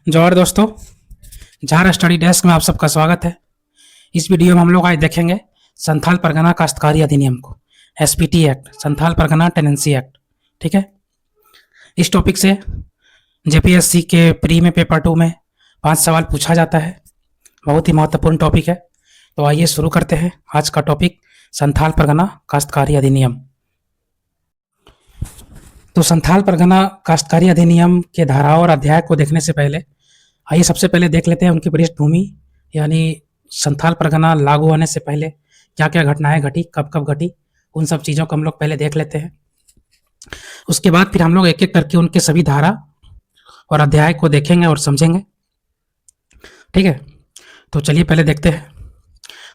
जोहार दोस्तों। जहार स्टडी डेस्क में आप सबका स्वागत है। इस वीडियो में हम लोग आज देखेंगे संथाल परगना काश्तकारी अधिनियम को, SPT act, Santhal Pargana tenancy act. ठीक है, इस टॉपिक से जेपीएससी के प्री में पेपर 2 में 5 सवाल पूछा जाता है। बहुत ही महत्वपूर्ण टॉपिक है। तो आइए शुरू करते हैं आज का टॉपिक, संथाल परगना काश्तकारी अधिनियम। तो संथाल परगना काश्तकारी अधिनियम के धाराओं और अध्याय को देखने से पहले आइए सबसे पहले देख लेते हैं उनकी पृष्ठभूमि, यानी संथाल परगना लागू होने से पहले क्या क्या घटनाएं घटी, कब कब घटी, उन सब चीज़ों को हम लोग पहले देख लेते हैं। उसके बाद फिर हम लोग एक एक करके उनके सभी धारा और अध्याय को देखेंगे और समझेंगे। ठीक है, तो चलिए पहले देखते हैं।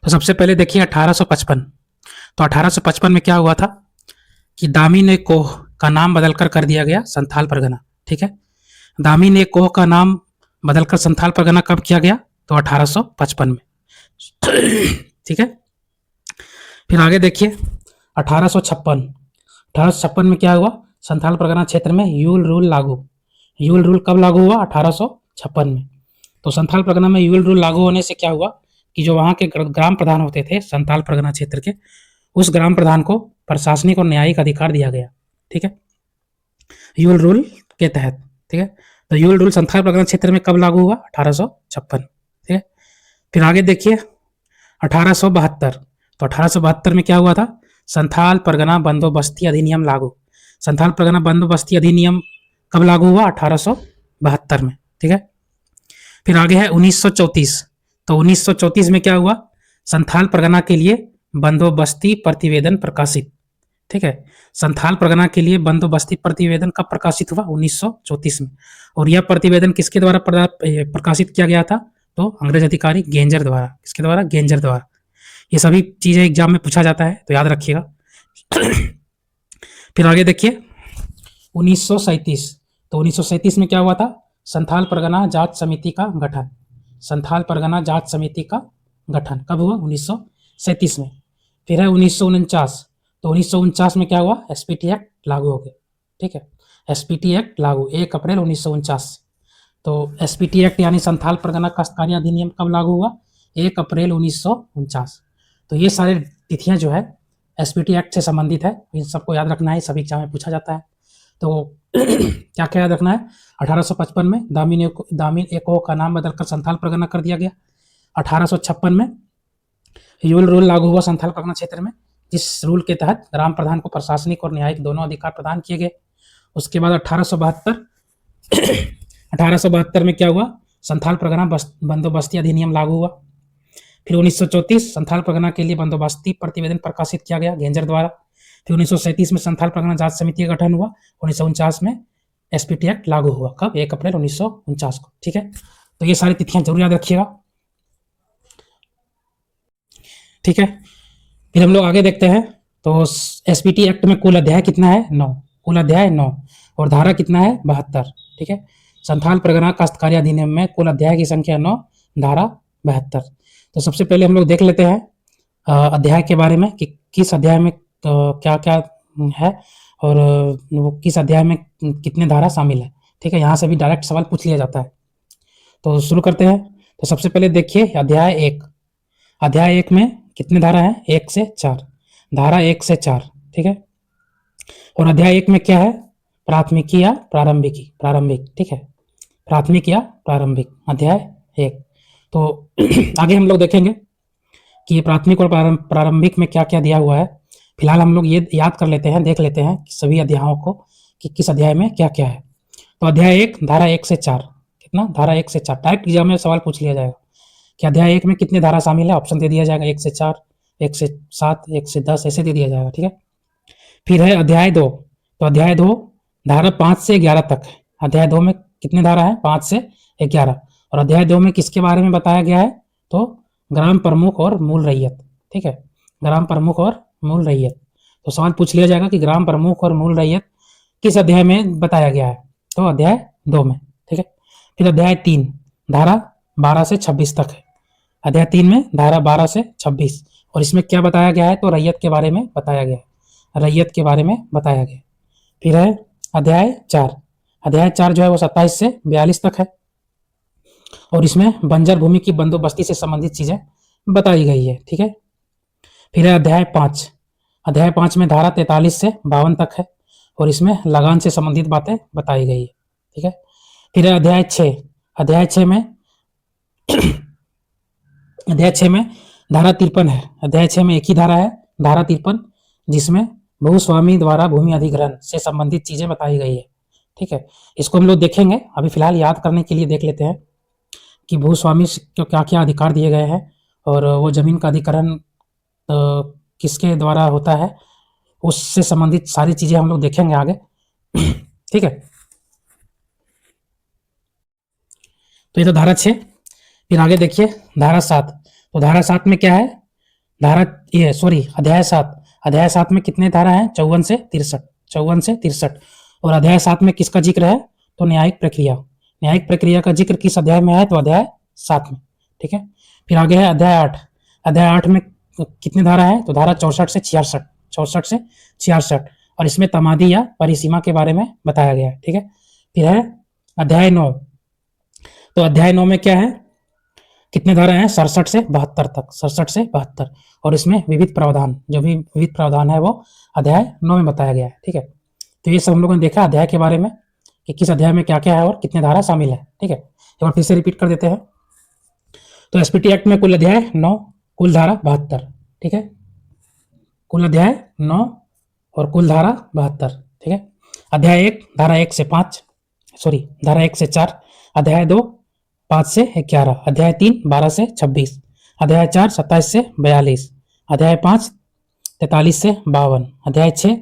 तो सबसे पहले देखिए 1855। तो 1855 में क्या हुआ था कि दामिन कोह का नाम बदलकर कर दिया गया संथाल परगना। ठीक है, दामिन कोह का नाम बदलकर संथाल परगना कब किया गया? तो 1855 में। ठीक है, फिर आगे देखिए 1856 में क्या हुआ? संथाल परगना क्षेत्र में यूल रूल लागू। यूल रूल कब लागू हुआ? 1856 में। तो संथाल परगना में यूल रूल लागू होने से क्या हुआ कि जो वहाँ के ग्राम प्रधान होते थे संथाल परगना क्षेत्र के, उस ग्राम प्रधान को प्रशासनिक और न्यायिक अधिकार दिया गया। ठीक है, यूल रूल के तहत। ठीक है, तो यूल रूल संथाल परगना क्षेत्र में कब लागू हुआ? 1856। ठीक है, फिर आगे देखिए 1872। तो 1872 में क्या हुआ था? संथाल परगना बंदोबस्ती अधिनियम लागू। संथाल परगना बंदोबस्ती अधिनियम कब लागू हुआ? 1872 में। ठीक है, फिर आगे है 1934। तो 1934 में क्या हुआ? संथाल परगना के लिए बंदोबस्ती प्रतिवेदन प्रकाशित। ठीक है, संथाल परगना के लिए बंदोबस्ती प्रतिवेदन कब प्रकाशित हुआ? 1934 में। और यह प्रतिवेदन किसके द्वारा प्रकाशित किया गया था? तो अंग्रेज अधिकारी गेंजर द्वारा। किसके द्वारा? गेंजर द्वारा। ये सभी चीजें एग्जाम में पूछा जाता है, तो याद रखिएगा। फिर आगे देखिए 1937। तो 1937 में क्या हुआ था? संथाल परगना जांच समिति का गठन। संथाल परगना जांच समिति का गठन कब हुआ? 1937 में। फिर है 1949। तो 1949 में क्या हुआ? एसपीटी एक्ट लागू हो गया। ठीक है, एसपीटी एक्ट लागू 1 अप्रैल 1949। तो एसपीटी एक्ट यानी संथाल परगना काश्तकारी अधिनियम कब लागू हुआ? 1 अप्रैल 1949। तो ये सारे तिथियां जो है एसपीटी एक्ट से संबंधित है, इन सबको याद रखना है, सभी एग्जाम में पूछा जाता है। तो क्या क्या याद रखना है? 1855 में दामिन कोह का नाम बदलकर संथाल परगना कर दिया गया। 1856 में यूल रूल लागू हुआ संथाल परगना क्षेत्र में, जिस रूल के तहत ग्राम प्रधान को प्रशासनिक और न्यायिक दोनों अधिकार प्रदान किए गए। उसके बाद 1872 में क्या हुआ? संथाल परगना बंदोबस्ती अधिनियम लागू हुआ। फिर 1934 संथाल परगना के लिए बंदोबस्ती प्रतिवेदन प्रकाशित किया गया गेंजर द्वारा। फिर 1937 में संथाल परगना जांच समिति का गठन हुआ। 1949 में एसपीटी एक्ट लागू हुआ। कब? 1 अप्रैल 1949 को। ठीक है, तो ये सारी तिथियां जरूर याद रखिएगा। ठीक है, फिर हम लोग आगे देखते हैं। तो एसपीटी एक्ट में कुल अध्याय कितना है? 9। कुल अध्याय 9 और धारा कितना है? 72। ठीक है, संथाल परगना काश्तकारी अधिनियम में कुल अध्याय की संख्या 9, धारा 72। तो सबसे पहले हम लोग देख लेते हैं अध्याय के बारे में कि किस अध्याय में क्या क्या है और वो किस अध्याय में कितने धारा शामिल है। ठीक है, यहाँ से भी डायरेक्ट सवाल पूछ लिया जाता है। तो शुरू करते हैं। तो सबसे पहले देखिए अध्याय 1। अध्याय 1 में कितने धारा है? 1 से 4। धारा 1 से 4। ठीक है, और अध्याय 1 में क्या है? प्राथमिक या प्रारंभिक। प्रारंभिक। ठीक है, प्राथमिक या प्रारंभिक, अध्याय 1। तो आगे हम लोग देखेंगे कि ये प्राथमिक और प्रारंभिक में क्या क्या दिया हुआ है। फिलहाल हम लोग ये याद कर लेते हैं, देख लेते हैं सभी अध्यायों को कि किस अध्याय में क्या क्या है। तो अध्याय 1 धारा 1 से 4। कितना? धारा 1 से 4। डायरेक्ट एग्जाम में सवाल पूछ लिया जाएगा कि अध्याय 1 में कितने धारा शामिल है। ऑप्शन दे दिया जाएगा 1 से 4, 1 से 7, 1 से 10, ऐसे दे दिया जाएगा। ठीक है, फिर है अध्याय 2। तो अध्याय 2 धारा 5 से 11 तक है। अध्याय 2 में कितने धारा है? 5 से 11। और अध्याय 2 में किसके बारे में बताया गया है? तो ग्राम प्रमुख और मूल रैयत। ठीक है, ग्राम प्रमुख और मूल रैयत। तो सवाल पूछ लिया जाएगा कि ग्राम प्रमुख और मूल रैयत किस अध्याय में बताया गया है? तो अध्याय 2 में। ठीक है, फिर अध्याय 3 धारा 12 से 26 तक है। अध्याय 3 में धारा 12 से 26, और इसमें क्या बताया गया है? तो रैयत के बारे में बताया गया है। रैयत के बारे में बताया गया। फिर है अध्याय 4। अध्याय 4 जो है वो 27 से 42 तक है। और इसमें बंजर भूमि की बंदोबस्ती से संबंधित चीजें बताई गई है। ठीक है, फिर है अध्याय 5। अध्याय 5 में धारा 43 से 52 तक है और इसमें लगान से संबंधित बातें बताई गई है। ठीक है, फिर है अध्याय 6। अध्याय 6 में धारा 53 है। अध्याय 6 में एक ही धारा है, धारा 53, जिसमें भूस्वामी द्वारा भूमि अधिग्रहण से संबंधित चीजें बताई गई है। ठीक है, इसको हम लोग देखेंगे। अभी फिलहाल याद करने के लिए देख लेते हैं कि भूस्वामी को क्या क्या अधिकार दिए गए हैं और वो जमीन का अधिग्रहण किसके द्वारा होता है, उससे संबंधित सारी चीजें हम लोग देखेंगे आगे। ठीक है, तो ये तो धारा 6। फिर आगे देखिए धारा 7। तो धारा 7 में क्या है, अध्याय 7। अध्याय 7 में कितने धारा हैं, 54 से 63, 54 से 63। और अध्याय 7 में किसका जिक्र है, तो न्यायिक प्रक्रिया। न्यायिक प्रक्रिया का जिक्र किस अध्याय में है, तो अध्याय 7 में। ठीक है, फिर आगे है अध्याय 8। अध्याय 8 में कितने धारा है, तो धारा 64 से 66, 64 से 66, और इसमें तमादी या परिसीमा के बारे में बताया गया है। ठीक है, फिर है अध्याय 9। तो अध्याय 9 में क्या है, कितने धारा हैं, 67 से 72 तक, 67 से 72, और इसमें विविध प्रावधान, जो भी विविध प्रावधान है वो अध्याय 9 में बताया गया है। ठीक है, तो ये सब हम लोगों ने देखा अध्याय के बारे में कि किस अध्याय में क्या क्या है और कितने धारा शामिल है। ठीक है, एक बार फिर से रिपीट कर देते हैं। तो एसपीटी एक्ट में कुल अध्याय 9, कुल धारा 72। ठीक है, कुल अध्याय 9 और कुल धारा 72। ठीक है, अध्याय 1 धारा 1 से 5, धारा 1 से 4, अध्याय 2 5 से 11, अध्याय 3 12 से 26, अध्याय 4 27 से 42, अध्याय 5 43 से 52, अध्याय 6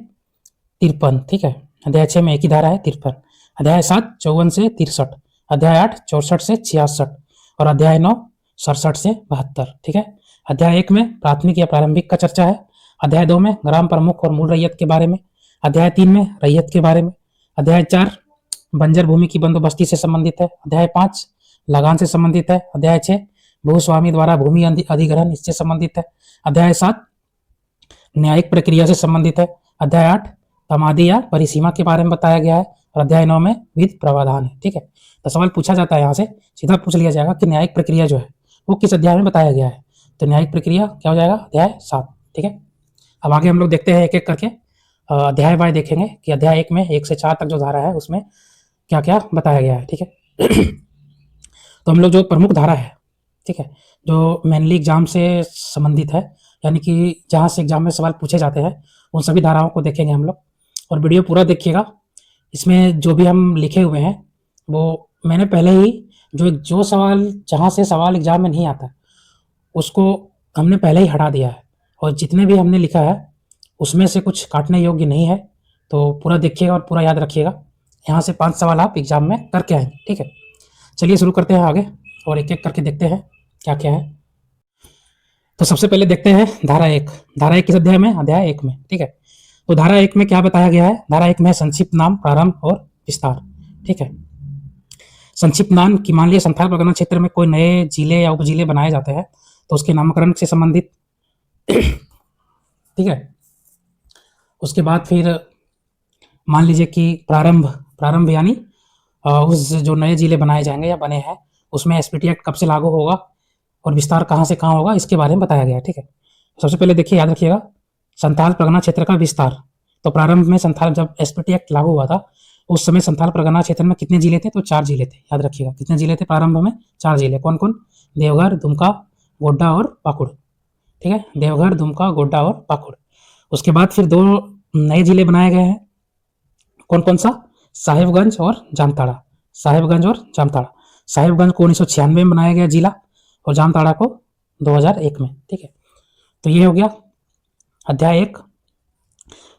53। ठीक है, अध्याय 6 में एक ही धारा है 53, अध्याय 7 54 से 63, अध्याय 8 64 से 66, और अध्याय 9 67 से 72। ठीक है, अध्याय 1 में प्राथमिक या प्रारंभिक का चर्चा है, अध्याय 2 में ग्राम प्रमुख और मूल रैयत के बारे में, अध्याय 3 में रैयत के बारे में, अध्याय 4 बंजर भूमि की बंदोबस्ती से संबंधित है, अध्याय 5 लगान से संबंधित है, अध्याय 6 भूस्वामी द्वारा भूमि अधिग्रहण इससे संबंधित है, अध्याय 7 न्यायिक प्रक्रिया से संबंधित है, अध्याय 8 तमादी या परिसीमा के बारे में बताया गया है, और अध्याय 9 में विविध प्रावधान है। ठीक है, तो सवाल पूछा जाता है यहाँ से, सीधा पूछ लिया जाएगा कि न्यायिक प्रक्रिया जो है वो किस अध्याय में बताया गया है, तो न्यायिक प्रक्रिया क्या हो जाएगा, अध्याय 7। ठीक है, अब आगे हम लोग देखते हैं एक एक करके अध्याय वाई देखेंगे कि अध्याय 1 में 1 से 4 तक जो धारा है उसमें क्या क्या बताया गया है। ठीक है, तो हम लोग जो प्रमुख धारा है, ठीक है, जो मेनली एग्जाम से संबंधित है, यानी कि जहाँ से एग्जाम में सवाल पूछे जाते हैं, उन सभी धाराओं को देखेंगे हम लोग, और वीडियो पूरा देखिएगा। इसमें जो भी हम लिखे हुए हैं वो मैंने पहले ही जो सवाल जहाँ से सवाल एग्जाम में नहीं आता उसको हमने पहले ही हटा दिया है, और जितने भी हमने लिखा है उसमें से कुछ काटने योग्य नहीं है, तो पूरा देखिएगा और पूरा याद रखिएगा। यहाँ से 5 सवाल आप एग्जाम में करके आएंगे। ठीक है, चलिए शुरू करते हैं आगे और एक एक करके देखते हैं क्या क्या है। तो सबसे पहले देखते हैं धारा 1। धारा 1 किस अध्याय में, अध्याय 1 में। ठीक है, तो धारा 1 में क्या बताया गया है, धारा 1 में संक्षिप्त नाम, प्रारंभ और विस्तार। ठीक है, संक्षिप्त नाम कि मान लिया संथाल परगना क्षेत्र में कोई नए जिले या उपजिले बनाए जाते हैं तो उसके नामकरण से संबंधित। ठीक है, उसके बाद फिर मान लीजिए कि प्रारंभ यानी उस जो नए जिले बनाए जाएंगे या बने हैं उसमें एसपीटी एक्ट कब से लागू होगा और विस्तार कहाँ से कहाँ होगा, इसके बारे में बताया गया है। ठीक है, सबसे पहले देखिए, याद रखिएगा, संथाल परगना क्षेत्र का विस्तार। तो प्रारंभ में संथाल, जब एसपीटी एक्ट लागू हुआ था उस समय संथाल परगना क्षेत्र में कितने जिले थे, तो 4 जिले थे। याद रखिएगा कितने जिले थे प्रारंभ में, 4 जिले। कौन कौन, देवघर, दुमका, गोड्डा और पाकुड़। ठीक है, देवघर, दुमका, गोड्डा और पाकुड़। उसके बाद फिर 2 नए जिले बनाए गए हैं, कौन कौन सा, साहिबगंज और जामताड़ा। साहिबगंज और जामताड़ा। साहिबगंज को 1996 में बनाया गया जिला और जामताड़ा को 2001 में। ठीक है, तो ये हो गया अध्याय 1,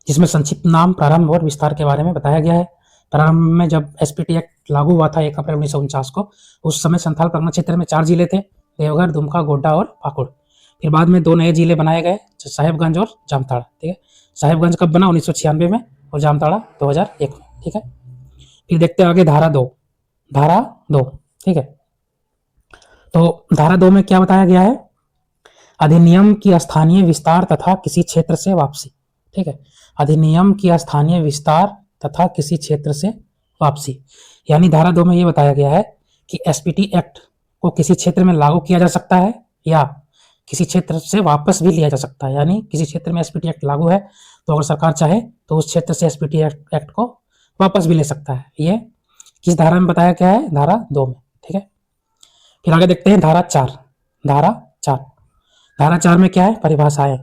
जिसमें संक्षिप्त नाम, प्रारंभ और विस्तार के बारे में बताया गया है। प्रारंभ में जब एसपीटी एक्ट लागू हुआ था 1 अप्रैल 1949 को, उस समय संथाल परगना क्षेत्र में 4 जिले थे, देवघर, दुमका, गोड्डा और पाकुड़। फिर बाद में 2 नए जिले बनाए गए, साहिबगंज और जामताड़ा। ठीक है, साहिबगंज कब बना, 1996 में, और जामताड़ा 2001 में। ठीक है, फिर देखते हैं आगे धारा 2। धारा 2, ठीक है, तो धारा 2 में क्या बताया गया है, अधिनियम की स्थानीय विस्तार तथा किसी क्षेत्र से वापसी। ठीक है, अधिनियम की स्थानीय विस्तार तथा किसी क्षेत्र से वापसी, यानी धारा 2 में ये बताया गया है कि एसपीटी एक्ट को किसी क्षेत्र में लागू किया जा सकता है या किसी क्षेत्र से वापस भी लिया जा सकता है। यानी किसी क्षेत्र में एसपीटी एक्ट लागू है तो अगर सरकार चाहे तो उस क्षेत्र से एसपीटी एक्ट को वापस भी ले सकता है। ये किस धारा में बताया गया है? धारा 2 में। ठीक है, फिर आगे देखते हैं धारा 4। धारा 4 में क्या है? परिभाषाएं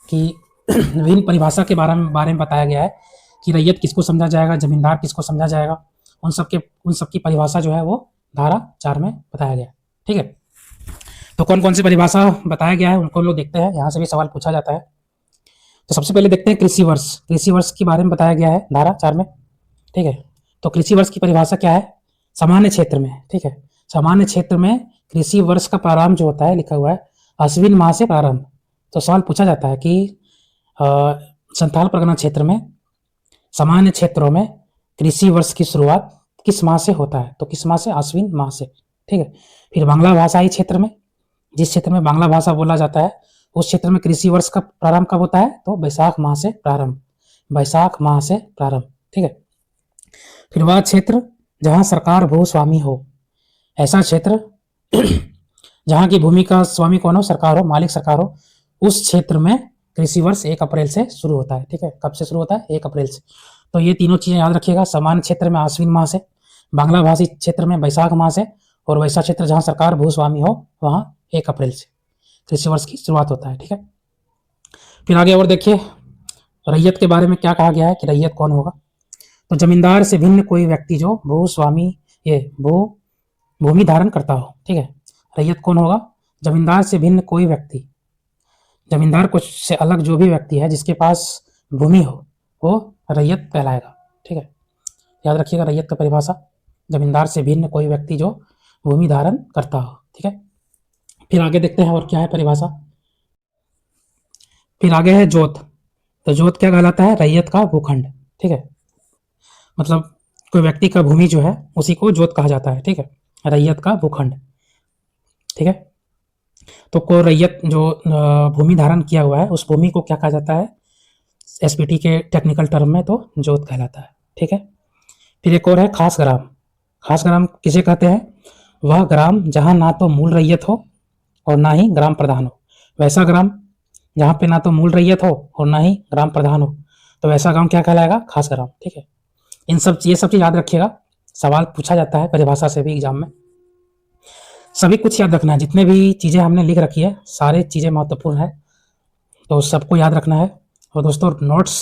कि विभिन्न परिभाषा के बारे में बताया गया है कि रैयत किसको समझा जाएगा, जमींदार किसको समझा जाएगा, उन सब की परिभाषा जो है वो धारा 4 में बताया गया है। ठीक है, तो कौन कौन सी परिभाषा बताया गया है उनको हम लोग देखते हैं, यहाँ से भी सवाल पूछा जाता है। तो सबसे पहले देखते हैं कृषि वर्ष। कृषि वर्ष के बारे में बताया गया है धारा 4 में। ठीक है, तो कृषि वर्ष की परिभाषा क्या है? सामान्य क्षेत्र में। ठीक है, सामान्य क्षेत्र में कृषि वर्ष का प्रारंभ जो होता है, लिखा हुआ है अश्विन माह से प्रारंभ। तो सवाल पूछा जाता है कि संथाल परगना क्षेत्र में सामान्य क्षेत्रों में कृषि वर्ष की शुरुआत किस माह से होता है? तो किस माह से? अश्विन माह से। ठीक है, फिर बांग्ला भाषाई क्षेत्र में, जिस क्षेत्र में बांग्ला भाषा बोला जाता है उस क्षेत्र में कृषि वर्ष का प्रारंभ कब होता है? तो बैसाख माह से प्रारंभ। बैसाख माह से प्रारंभ। ठीक है, फिर वह क्षेत्र जहां सरकार भूस्वामी हो, ऐसा क्षेत्र जहां की भूमि का स्वामी कौन हो? सरकार हो, मालिक सरकार हो, उस क्षेत्र में कृषि वर्ष 1 अप्रैल से शुरू होता है। ठीक है, कब से शुरू होता है? 1 अप्रैल से। तो ये तीनों चीजें याद रखिएगा, सामान्य क्षेत्र में अश्विन माह से, बांग्ला भाषी क्षेत्र में बैसाख माह से, और वैसा क्षेत्र जहां सरकार भूस्वामी हो वहां 1 अप्रैल से कृषि वर्ष की शुरुआत होता है। ठीक है, फिर आगे और देखिए रैयत के बारे में क्या कहा गया है कि रैयत कौन होगा? तो जमींदार से भिन्न कोई व्यक्ति जो भूस्वामी भूमि धारण करता हो। ठीक है, रैयत कौन होगा? जमींदार से भिन्न कोई व्यक्ति, जमींदार को से अलग जो भी व्यक्ति है जिसके पास भूमि हो वो रैयत कहलाएगा। ठीक है, याद रखिएगा रैयत का परिभाषा, जमींदार से भिन्न कोई व्यक्ति जो भूमि धारण करता हो। ठीक है, फिर आगे देखते हैं और क्या है परिभाषा। फिर आगे है जोत। तो जोत क्या कहलाता है? रैयत का भूखंड। ठीक है, मतलब कोई व्यक्ति का भूमि जो है उसी को जोत कहा जाता है। ठीक है, रैयत का भूखंड। ठीक है, तो को रैयत जो भूमि धारण किया हुआ है उस भूमि को क्या कहा जाता है एसपीटी के टेक्निकल टर्म में? तो जोत कहलाता है। ठीक है, फिर एक और है खास ग्राम। खास ग्राम किसे कहते हैं? वह ग्राम जहां ना तो मूल रैयत हो और ना ही ग्राम प्रधान हो। वैसा ग्राम जहाँ पे ना तो मूल रैयत हो और ना ही ग्राम प्रधान हो, तो वैसा गांव क्या कहलाएगा? खास ग्राम। ठीक है, ये सब चीज याद रखिएगा, सवाल पूछा जाता है परिभाषा से भी एग्जाम में। सभी कुछ याद रखना है, जितने भी चीजें हमने लिख रखी है सारे चीजें महत्वपूर्ण है, तो सबको याद रखना है। और दोस्तों नोट्स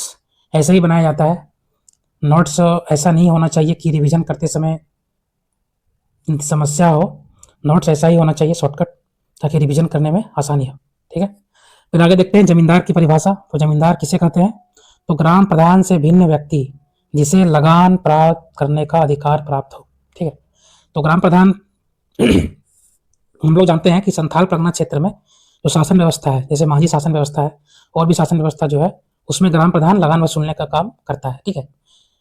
ऐसे ही बनाया जाता है, नोट्स ऐसा नहीं होना चाहिए कि रिवीजन करते समय समस्या हो। नोट्स ऐसा ही होना चाहिए शॉर्टकट, ताकि रिवीजन करने में आसानी हो। ठीक है, फिर आगे देखते हैं जमींदार की परिभाषा। तो जमींदार किसे कहते हैं? तो ग्राम प्रधान से भिन्न व्यक्ति जिसे लगान प्राप्त करने का अधिकार प्राप्त हो। ठीक है, तो ग्राम प्रधान हम लोग जानते हैं कि संथाल परगना क्षेत्र में जो शासन व्यवस्था है, जैसे माझी शासन व्यवस्था है और भी शासन व्यवस्था जो है, उसमें ग्राम प्रधान लगान वसूलने का काम करता है। ठीक है,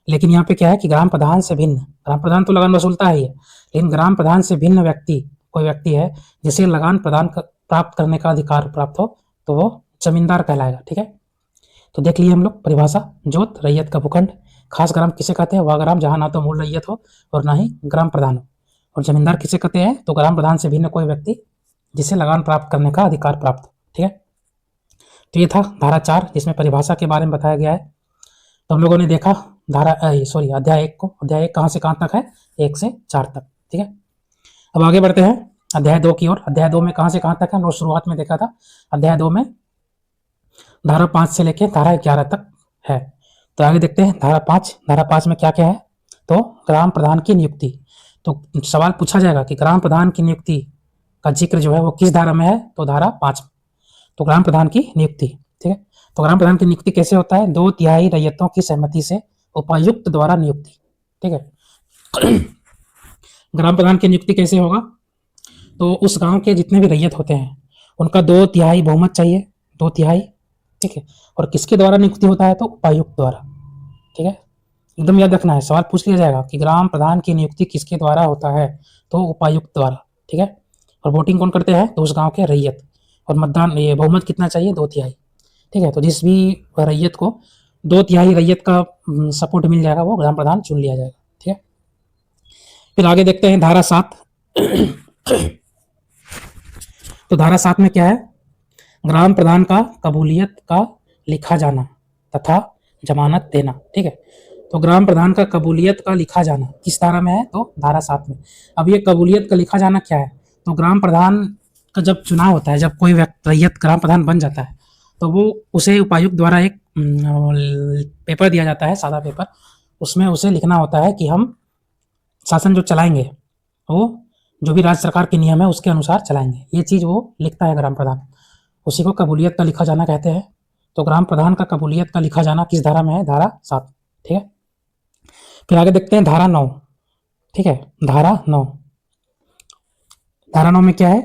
लेकिन यहाँ पे क्या है कि ग्राम प्रधान से भिन्न, ग्राम प्रधान तो लगान वसूलता ही है, लेकिन ग्राम प्रधान से भिन्न व्यक्ति कोई व्यक्ति है जिसे लगान प्राप्त करने का अधिकार प्राप्त हो, तो वो जमींदार कहलाएगा। ठीक है, तो देख लिए हम लोग परिभाषा। जोत, रैयत का भूखंड। खास ग्राम किसे कहते हैं? वह ग्राम जहां ना तो मूल रैयत हो और ना ही ग्राम प्रधान हो। और जमींदार किसे कहते हैं? तो ग्राम प्रधान से भिन्न कोई व्यक्ति जिसे लगान प्राप्त करने का अधिकार प्राप्त हो। ठीक है, तो ये था धारा 4 जिसमें परिभाषा के बारे में बताया गया है। तो हम लोगों ने देखा अध्याय 1 को। अध्याय 1 कहाँ से कहाँ तक है? 1 से 4 तक। ठीक है, अब आगे बढ़ते हैं अध्याय 2 की ओर। अध्याय 2 में कहाँ से कहाँ तक है? हम लोग शुरुआत में देखा था अध्याय 2 में धारा 5 से लेकर धारा 11 तक है। तो आगे देखते हैं धारा 5। धारा 5 में क्या क्या है? तो ग्राम प्रधान की नियुक्ति। तो सवाल पूछा जाएगा कि ग्राम प्रधान की नियुक्ति का जिक्र जो है वो किस धारा में है? तो धारा 5 में। तो ग्राम प्रधान की नियुक्ति। ठीक है, तो ग्राम प्रधान की नियुक्ति कैसे होता है? 2/3 रैयतों की सहमति से उपायुक्त द्वारा नियुक्ति। ठीक है, ग्राम प्रधान की नियुक्ति कैसे होगा? तो उस गांव के जितने भी रैयत होते हैं उनका 2/3 बहुमत चाहिए, 2/3। ठीक है, और किसके द्वारा नियुक्ति होता है? तो उपायुक्त द्वारा। ठीक है, एकदम याद रखना है, सवाल पूछ लिया जाएगा कि ग्राम प्रधान की नियुक्ति किसके द्वारा होता है? तो उपायुक्त द्वारा। ठीक है, और वोटिंग कौन करते हैं? तो उस गांव के रैयत। और मतदान ये बहुमत कितना चाहिए? 2/3। ठीक है, तो जिस भी रैयत को 2/3 रैयत का सपोर्ट मिल जाएगा वो ग्राम प्रधान चुन लिया जाएगा। ठीक है, फिर आगे देखते हैं धारा 7। तो धारा 7 में क्या है, ग्राम प्रधान का कबूलियत का लिखा जाना तथा जमानत देना। ठीक है, तो ग्राम प्रधान का कबूलियत का लिखा जाना किस धारा में है, तो धारा 7 में। अब ये कबूलियत का लिखा जाना क्या है, तो ग्राम प्रधान का जब चुनाव होता है, जब कोई रैयत ग्राम प्रधान बन जाता है, तो वो उसे उपायुक्त द्वारा एक पेपर दिया जाता है, सादा पेपर, उसमें उसे लिखना होता है कि हम शासन जो चलाएंगे वो जो भी राज्य सरकार के नियम है उसके अनुसार चलाएंगे। ये चीज़ वो लिखता है ग्राम प्रधान, उसी को कबूलियत का लिखा जाना कहते हैं। तो ग्राम प्रधान का कबूलियत का लिखा जाना किस धारा में है, धारा 7। ठीक है, फिर आगे देखते हैं धारा 9। ठीक है, धारा 9, धारा 9 में क्या है,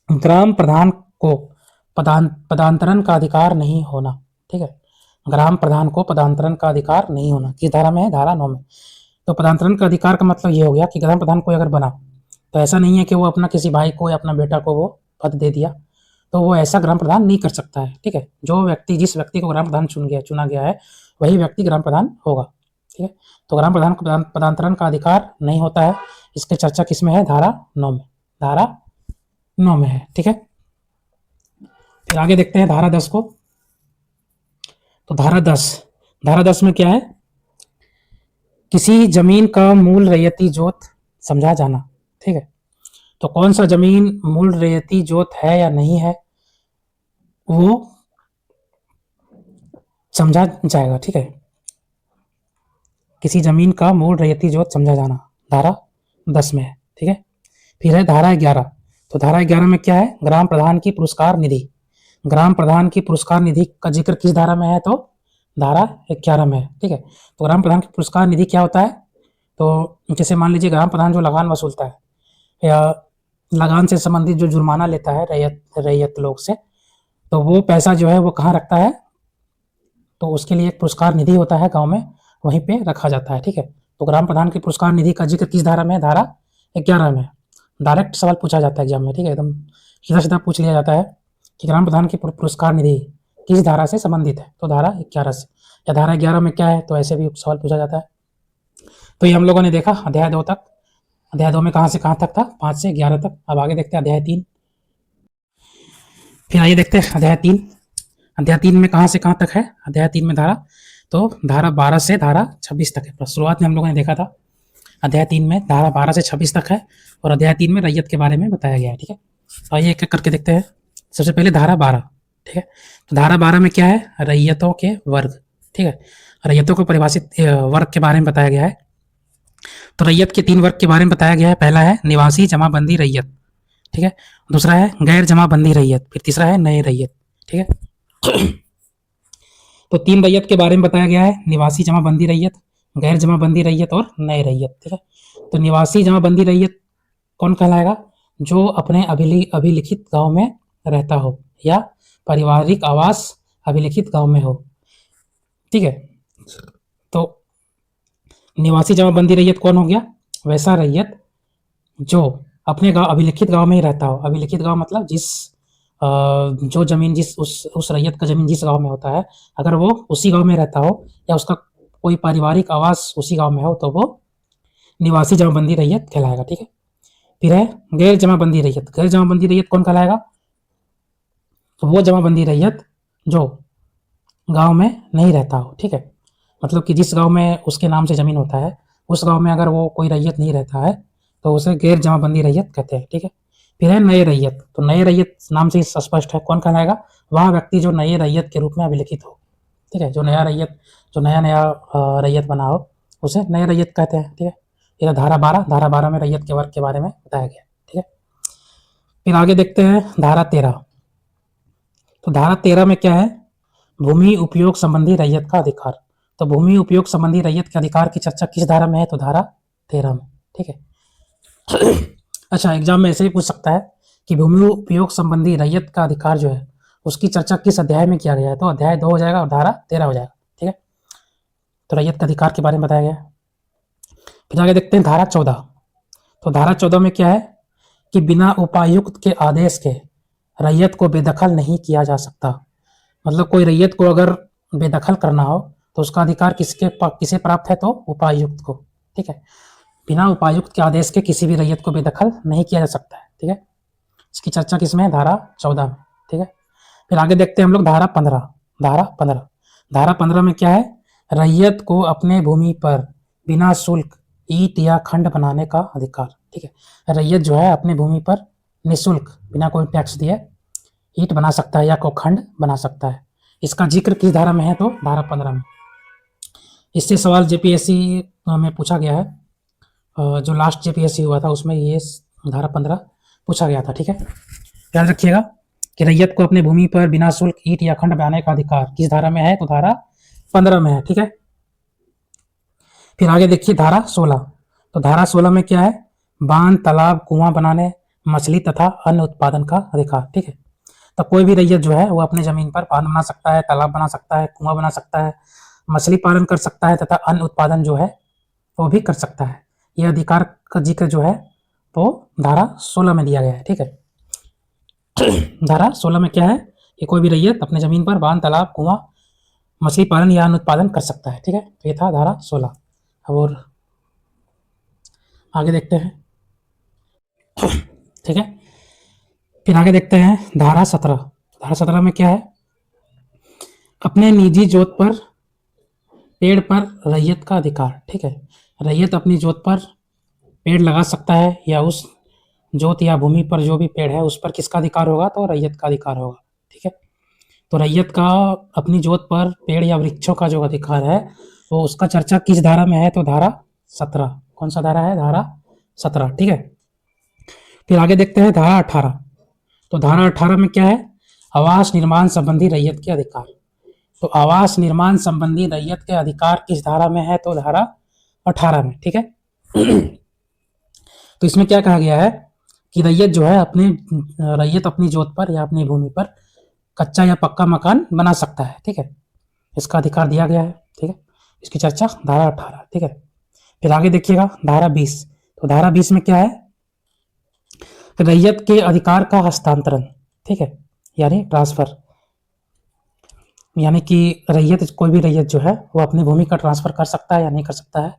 ग्राम प्रधान को पदांतरण का अधिकार नहीं होना। ठीक है, ग्राम प्रधान को पदांतरण का अधिकार नहीं होना किस धारा में है, धारा 9 में। तो पदांतरण का अधिकार का मतलब ये हो गया कि ग्राम प्रधान कोई अगर बना तो ऐसा नहीं है कि वो अपना किसी भाई को या अपना बेटा को वो पद दे दिया, तो वो ऐसा ग्राम प्रधान नहीं कर सकता है। ठीक है, जो व्यक्ति जिस व्यक्ति को ग्राम प्रधान चुना गया है वही व्यक्ति ग्राम प्रधान होगा। ठीक है, तो ग्राम प्रधान को पदांतरण का अधिकार नहीं होता है। इसकी चर्चा किस में है, धारा 9 में, धारा 9 में है। ठीक है, फिर आगे देखते हैं धारा 10 को। तो धारा 10 में क्या है, किसी जमीन का मूल रैयती जोत समझा जाना। ठीक है, तो कौन सा जमीन मूल रैयती जोत है या नहीं है वो समझा जाएगा। ठीक है, किसी जमीन का मूल रैयती जोत समझा जाना धारा 10 में है। ठीक है, फिर है धारा 11। तो धारा 11 में क्या है, ग्राम प्रधान की पुरस्कार निधि। ग्राम प्रधान की पुरस्कार निधि का जिक्र किस धारा में है, तो धारा 11 में है। ठीक है, तो ग्राम प्रधान की पुरस्कार निधि क्या होता है, तो जैसे मान लीजिए ग्राम प्रधान जो लगान वसूलता है या लगान से संबंधित जो जुर्माना लेता है रैयत लोग से, तो वो पैसा जो है वो कहाँ रखता है, तो उसके लिए एक पुरस्कार निधि होता है गांव में, वहीं पे रखा जाता है। ठीक है, तो ग्राम प्रधान की पुरस्कार निधि का जिक्र किस धारा में है, धारा 11 में। डायरेक्ट सवाल पूछा जाता है एग्जाम में। ठीक है, एकदम सीधा सीधा पूछ लिया जाता है कि ग्राम प्रधान की पुरस्कार निधि किस धारा से संबंधित है, तो धारा 11 से। या धारा 11 में क्या है, तो ऐसे भी सवाल पूछा जाता है। तो ये हम लोगों ने देखा अध्याय 2 तक। अध्याय 2 में कहाँ से कहाँ तक था, 5 से 11 तक। अब आगे देखते हैं अध्याय 3। फिर आइए देखते हैं अध्याय 3। अध्याय 3 में कहाँ से कहाँ तक है, अध्याय 3 में धारा 12 से धारा 26 तक है। शुरुआत में हम लोगों ने देखा था अध्याय 3 में धारा 12 से 26 तक है, और अध्याय 3 में रैयत के बारे में बताया गया है। ठीक है, तो आइए एक एक करके देखते हैं। सबसे पहले धारा 12। ठीक है, तो धारा 12 में क्या है, रैयतों के वर्ग। ठीक है, रैयतों को परिभाषित वर्ग के बारे में बताया गया है। तो रैयत के 3 वर्ग के बारे में बताया गया है। पहला है निवासी जमाबंदी रैयत। ठीक है, दूसरा है गैर जमाबंदी रैयत, फिर तीसरा है नए रैयत। ठीक है, तो 3 रैयत के बारे में बताया गया है, निवासी जमाबंदी रैयत, गैर जमाबंदी रैयत और नए रैयत। ठीक है, तो निवासी जमाबंदी रैयत कौन कहलाएगा, जो अपने अभिलिखित गांव में रहता हो या पारिवारिक आवास अभिलिखित गांव में हो। ठीक है, तो निवासी जमाबंदी रैयत कौन हो गया, वैसा रैयत जो अपने गांव अभिलिखित गांव में ही रहता हो। अभिलिखित गांव मतलब जो जमीन जिस उस रैयत का जमीन जिस गांव में होता है, अगर वो उसी गांव में रहता हो या उसका कोई पारिवारिक आवास उसी गांव में हो, तो वो निवासी जमाबंदी रैयत कहलाएगा। ठीक है, फिर है गैर जमाबंदी रैयत। गैर जमाबंदी रैयत कौन कहलाएगा, तो वो जमाबंदी रैयत जो गांव में नहीं रहता हो। ठीक है, मतलब कि जिस गांव में उसके नाम से जमीन होता है उस गांव में अगर वो कोई रैयत नहीं रहता है तो उसे गैर जमाबंदी रैयत कहते हैं। ठीक है, फिर है नए रैयत। तो नए रैयत नाम से स्पष्ट है कौन कहलाएगा, वह व्यक्ति जो नए रैयत के रूप में अभिलिखित हो। ठीक है, जो नया नया रैयत बना हो उसे नए रैयत कहते हैं। ठीक है, फिर धारा 12 में रैयत के वर्ग के बारे में बताया गया। ठीक है, फिर आगे देखते हैं धारा 13। तो धारा 13 में क्या है, भूमि उपयोग संबंधी रैयत का अधिकार। तो भूमि उपयोग संबंधी रैयत के अधिकार की चर्चा किस धारा में है, तो धारा 13 में। ठीक है, अच्छा एग्जाम में ऐसे ही पूछ सकता है कि भूमि उपयोग संबंधी रैयत का अधिकार जो है उसकी चर्चा किस अध्याय में किया गया है, तो अध्याय 2 हो जाएगा और धारा 13 हो जाएगा। ठीक है, तो रैयत के अधिकार के बारे में बताया गया है। फिर आगे देखते हैं धारा 14। तो धारा 14 में क्या है कि बिना उपायुक्त के आदेश के रैयत को बेदखल नहीं किया जा सकता। मतलब कोई रैयत को अगर बेदखल करना हो तो उसका अधिकार किसे प्राप्त है, तो उपायुक्त को। ठीक है, बिना उपायुक्त के आदेश के किसी भी रैयत को बेदखल नहीं किया जा सकता है, ठीक है। इसकी चर्चा किसमें है? धारा 14 में, ठीक है। फिर आगे देखते हैं हम लोग धारा 15। धारा 15 में क्या है? रैयत को अपने भूमि पर बिना शुल्क ईंट या खंड बनाने का अधिकार, ठीक है। रैयत जो है अपनी भूमि पर निःशुल्क बिना कोई टैक्स दिए ईंट बना सकता है या कोई खंड बना सकता है। इसका जिक्र किस धारा में है? तो धारा 15 में। इससे सवाल जेपीएससी में पूछा गया है, जो लास्ट जेपीएससी हुआ था उसमें ये धारा 15 पूछा गया था, ठीक है। ध्यान रखिएगा कि रैयत को अपने भूमि पर बिना शुल्क ईंट या खंड बनाने का अधिकार किस धारा में है? तो धारा 15 में है, ठीक है। फिर आगे देखिए धारा 16। तो धारा 16 में क्या है? बांध, तालाब, कुआं बनाने, मछली तथा अन्य उत्पादन का अधिकार, ठीक है। तो कोई भी रैयत जो है वो अपने जमीन पर बांध बना सकता है, तालाब बना सकता है, कुआं बना सकता है, मछली पालन कर सकता है तथा अन्य उत्पादन जो है वो भी कर सकता है। यह अधिकार का जिक्र जो है वो धारा 16 में दिया गया है, ठीक है। धारा 16 में क्या है कि कोई भी रैयत अपने जमीन पर बांध, तालाब, कुआं, मछली पालन या अन्य उत्पादन कर सकता है, ठीक है। तो ये था धारा 16। और आगे देखते हैं, ठीक है। फिर आगे देखते हैं धारा 17। धारा 17 में क्या है? अपने निजी जोत पर पेड़ पर रैयत का अधिकार, ठीक है। रैयत अपनी जोत पर पेड़ लगा सकता है या उस जोत या भूमि पर जो भी पेड़ है उस पर किसका अधिकार होगा? तो रैयत का अधिकार होगा, ठीक है। तो रैयत का अपनी जोत पर पेड़ या वृक्षों का जो अधिकार है तो उसका चर्चा किस धारा में है? तो धारा 17। कौन सा धारा है? धारा 17, ठीक है। फिर आगे देखते हैं धारा 18। तो धारा 18 में क्या है? आवास निर्माण संबंधी रैयत के अधिकार। तो आवास निर्माण संबंधी रैयत के अधिकार किस धारा में है? तो धारा 18 में, ठीक है। तो इसमें क्या कहा गया है कि रैयत अपनी जोत पर या अपनी भूमि पर कच्चा या पक्का मकान बना सकता है, ठीक है। इसका अधिकार दिया गया है, ठीक है। इसकी चर्चा धारा 18, ठीक है। फिर आगे देखिएगा धारा 20। तो धारा 20 में क्या है? रैयत के अधिकार का हस्तांतरण, ठीक है, यानी ट्रांसफर। यानी कि कोई भी रैयत जो है वो अपनी भूमि का ट्रांसफर कर सकता है या नहीं कर सकता है,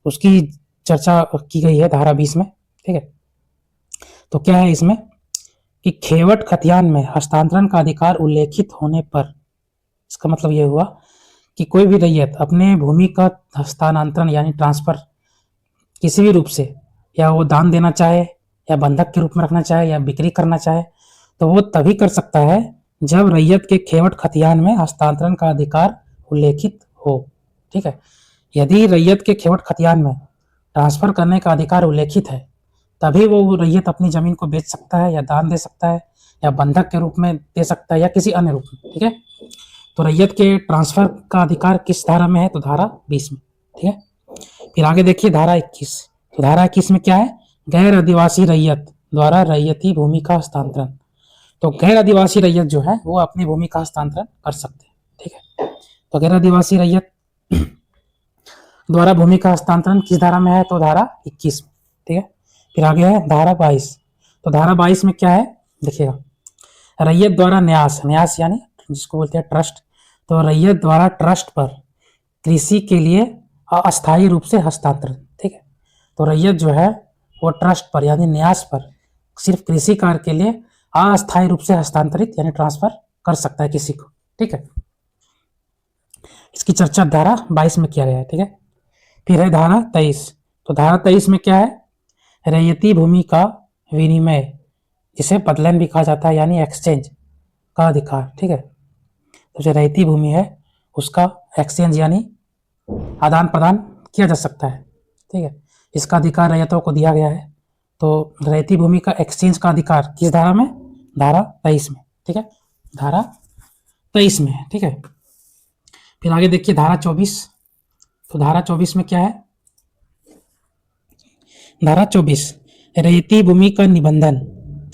उसकी चर्चा की गई है धारा 20 में, ठीक है। तो क्या है इसमें कि खेवट खतियान में हस्तांतरण का अधिकार उल्लेखित होने पर, इसका मतलब ये हुआ कि कोई भी रैयत अपने भूमि का हस्तांतरण यानी ट्रांसफर किसी भी रूप से, या वो दान देना चाहे या बंधक के रूप में रखना चाहे या बिक्री करना चाहे, तो वो तभी कर सकता है जब रैयत के खेवट खतियान में हस्तांतरण का अधिकार उल्लेखित हो, ठीक है। यदि रैयत के खेवट खतियान में ट्रांसफर करने का अधिकार उल्लेखित है तभी वो रैयत अपनी जमीन को बेच सकता है या दान दे सकता है या बंधक के रूप में दे सकता है या किसी अन्य रूप में, ठीक है। तो रैयत के ट्रांसफर का अधिकार किस धारा में है? तो धारा 20 में, ठीक है। फिर आगे देखिए धारा 21। तो धारा 21 में क्या है? गैर आदिवासी रैयत द्वारा रैयती भूमि का हस्तांतरण। तो गैर आदिवासी रैयत जो है वो अपनी भूमि का हस्तांतरण कर सकते हैं, ठीक है। तो गैर आदिवासी रैयत द्वारा भूमि का हस्तांतरण किस धारा में है? तो धारा 21 में, ठीक है। फिर आगे है धारा 22। तो धारा 22 में क्या है? देखिएगा, रैयत द्वारा न्यास यानी जिसको बोलते हैं ट्रस्ट। तो रैयत द्वारा ट्रस्ट पर कृषि के लिए अस्थायी रूप से हस्तांतरण, ठीक है। तो रैयत जो है वो ट्रस्ट पर यानी न्यास पर सिर्फ कृषि कार्य के लिए अस्थायी रूप से हस्तांतरित यानी ट्रांसफर कर सकता है किसी को, ठीक है। इसकी चर्चा धारा 22 में किया गया है, ठीक है। फिर है धारा 23। तो धारा 23 में क्या है? रैयती भूमि का विनिमय, जिसे बदलन भी कहा जाता है यानी एक्सचेंज का अधिकार, ठीक है। तो जो रैयती भूमि है उसका एक्सचेंज यानी आदान प्रदान किया जा सकता है, ठीक है। इसका अधिकार रैयतों को दिया गया है। तो रैयती भूमि का एक्सचेंज का अधिकार किस धारा में? धारा 23 में, ठीक है। धारा 23 में है, ठीक है। फिर आगे देखिए धारा 24। तो धारा 24 में क्या है? धारा 24 रैयती भूमि का निबंधन,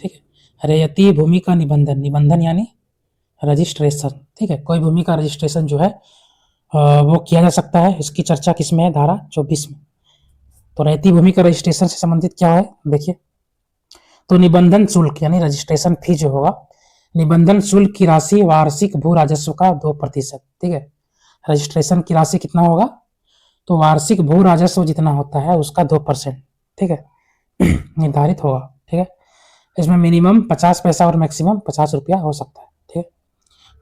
ठीक है। रैयती भूमि का निबंधन यानी रजिस्ट्रेशन, ठीक है। कोई भूमि का रजिस्ट्रेशन जो है वो किया जा सकता है। इसकी चर्चा किसमें है? धारा 24 में। तो रैयती भूमि का रजिस्ट्रेशन से संबंधित क्या है देखिए, तो निबंधन शुल्क यानी रजिस्ट्रेशन फी जो होगा, निबंधन शुल्क की राशि वार्षिक भू राजस्व का 2%, ठीक है। रजिस्ट्रेशन की राशि कितना होगा? तो वार्षिक भू राजस्व जितना होता है उसका 2%, ठीक है, निर्धारित होगा, ठीक है। इसमें मिनिमम 50 पैसा और मैक्सिमम 50 रुपया हो सकता है, ठीक है।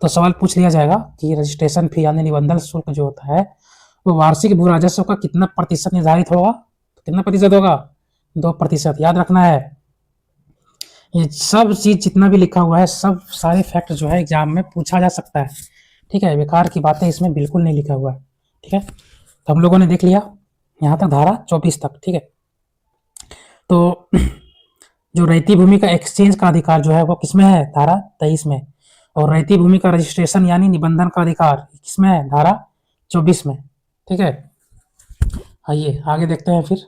तो सवाल पूछ लिया जाएगा कि रजिस्ट्रेशन फी यानी निबंधन शुल्क जो होता है वो वार्षिक भू राजस्व का कितना प्रतिशत निर्धारित होगा, तो कितना प्रतिशत होगा, 2%। याद रखना है, ये सब चीज जितना भी लिखा हुआ है, सब सारे फैक्ट जो है एग्जाम में पूछा जा सकता है, ठीक है। बेकार की बातें इसमें बिल्कुल नहीं लिखा हुआ है, ठीक है। तो हम लोगों ने देख लिया यहाँ तक धारा 24 तक, ठीक है। तो जो रैयती भूमि का एक्सचेंज का अधिकार जो है वो किसमें है, धारा 23 में। और रैयती भूमि का रजिस्ट्रेशन यानी निबंधन का अधिकार किसमें है, धारा 24 में, ठीक है। आइए आगे देखते हैं फिर।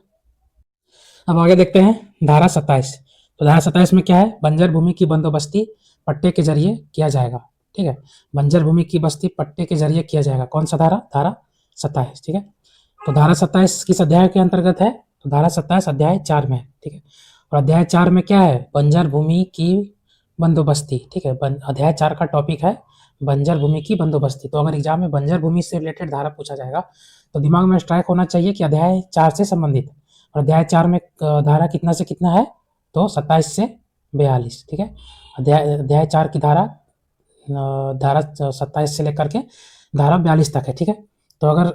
अब आगे देखते हैं धारा 27। तो धारा 27 में क्या है, बंजर भूमि की बंदोबस्ती पट्टे के जरिए किया जाएगा, ठीक है। बंजर भूमि की बस्ती पट्टे के जरिए किया जाएगा, कौन सा धारा, धारा 27, ठीक है। तो धारा 27 किस अध्याय के अंतर्गत है, तो धारा 27 अध्याय 4 में है, ठीक है। और अध्याय 4 में क्या है, बंजर भूमि की बंदोबस्ती, ठीक है। अध्याय 4 का टॉपिक है बंजर भूमि की बंदोबस्ती। तो अगर एग्जाम में बंजर भूमि से रिलेटेड धारा पूछा जाएगा तो दिमाग में स्ट्राइक होना चाहिए कि अध्याय 4 से संबंधित। और अध्याय 4 में धारा कितना से कितना है, तो 27 से 42, ठीक है। अध्याय 4 की धारा 27 से लेकर के धारा 42 तक है, ठीक है। तो अगर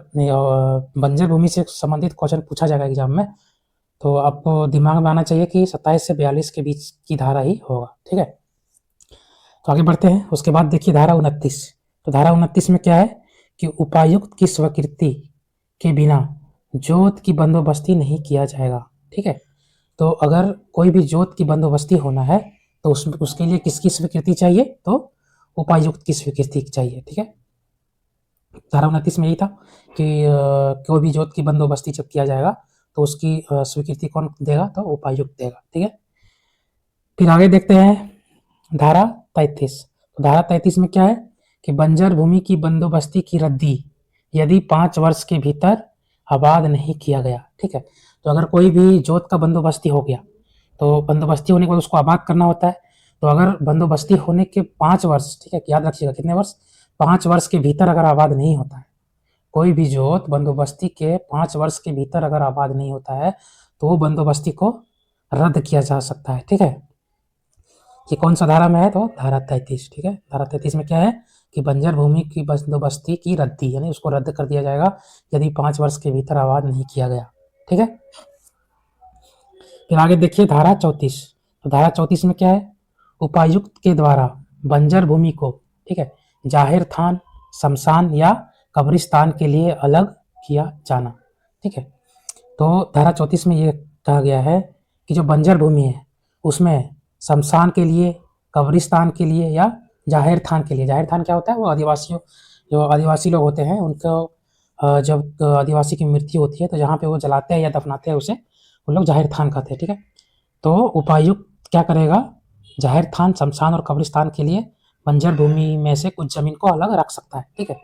बंजर भूमि से संबंधित क्वेश्चन पूछा जाएगा एग्जाम में तो आपको दिमाग में आना चाहिए कि 27 से 42 के बीच की धारा ही होगा, ठीक है। तो आगे बढ़ते हैं। उसके बाद देखिए धारा 29। तो धारा 29 में क्या है कि उपायुक्त की स्वीकृति के बिना जोत की बंदोबस्ती नहीं किया जाएगा, ठीक है। तो अगर कोई भी जोत की बंदोबस्ती होना है तो उसके लिए किसकी स्वीकृति चाहिए, तो उपायुक्त की स्वीकृति चाहिए, ठीक है। धारा 29 में यही था कि कोई भी जोत की बंदोबस्ती जब किया जाएगा तो उसकी स्वीकृति कौन देगा, तो उपायुक्त देगा, ठीक है। फिर आगे देखते हैं धारा 33। तो धारा 33 में क्या है कि बंजर भूमि की बंदोबस्ती की रद्दी यदि 5 वर्ष के भीतर आबाद नहीं किया गया, ठीक है। तो अगर कोई भी जोत का बंदोबस्ती हो गया तो बंदोबस्ती होने के बाद उसको आबाद करना होता है। तो अगर बंदोबस्ती होने के 5 वर्ष, ठीक है, याद रखिएगा कितने वर्ष, 5 वर्ष के भीतर अगर आबाद नहीं होता है, कोई भी जोत बंदोबस्ती के 5 वर्ष के भीतर अगर आबाद नहीं होता है तो वो बंदोबस्ती को रद्द किया जा सकता है, ठीक है। ये कौन सा धारा में है, तो धारा 33, ठीक है। धारा 33 में क्या है कि बंजर भूमि की बंदोबस्ती की रद्दी यानी उसको रद्द कर दिया जाएगा यदि 5 वर्ष के भीतर आबाद नहीं किया गया, ठीक है। फिर आगे देखिए धारा 34। तो धारा 34 में क्या है, उपायुक्त के द्वारा बंजर भूमि को, ठीक है, जाहिर थान, शमशान या कब्रिस्तान के लिए अलग किया जाना, ठीक है। तो धारा 34 में ये कहा गया है कि जो बंजर भूमि है उसमें शमशान के लिए, कब्रिस्तान के लिए या जाहिर थान के लिए, जाहिर थान क्या होता है, वो आदिवासियों, जो आदिवासी लोग होते हैं उनको जब आदिवासी की मृत्यु होती है तो जहाँ पे वो जलाते हैं या दफनाते हैं उसे वो लोग जाहिर थान कहते हैं, ठीक है। तो उपायुक्त क्या करेगा, जाहिर थान, शमशान और कब्रिस्तान के लिए बंजर भूमि में से कुछ जमीन को अलग रख सकता है, ठीक है।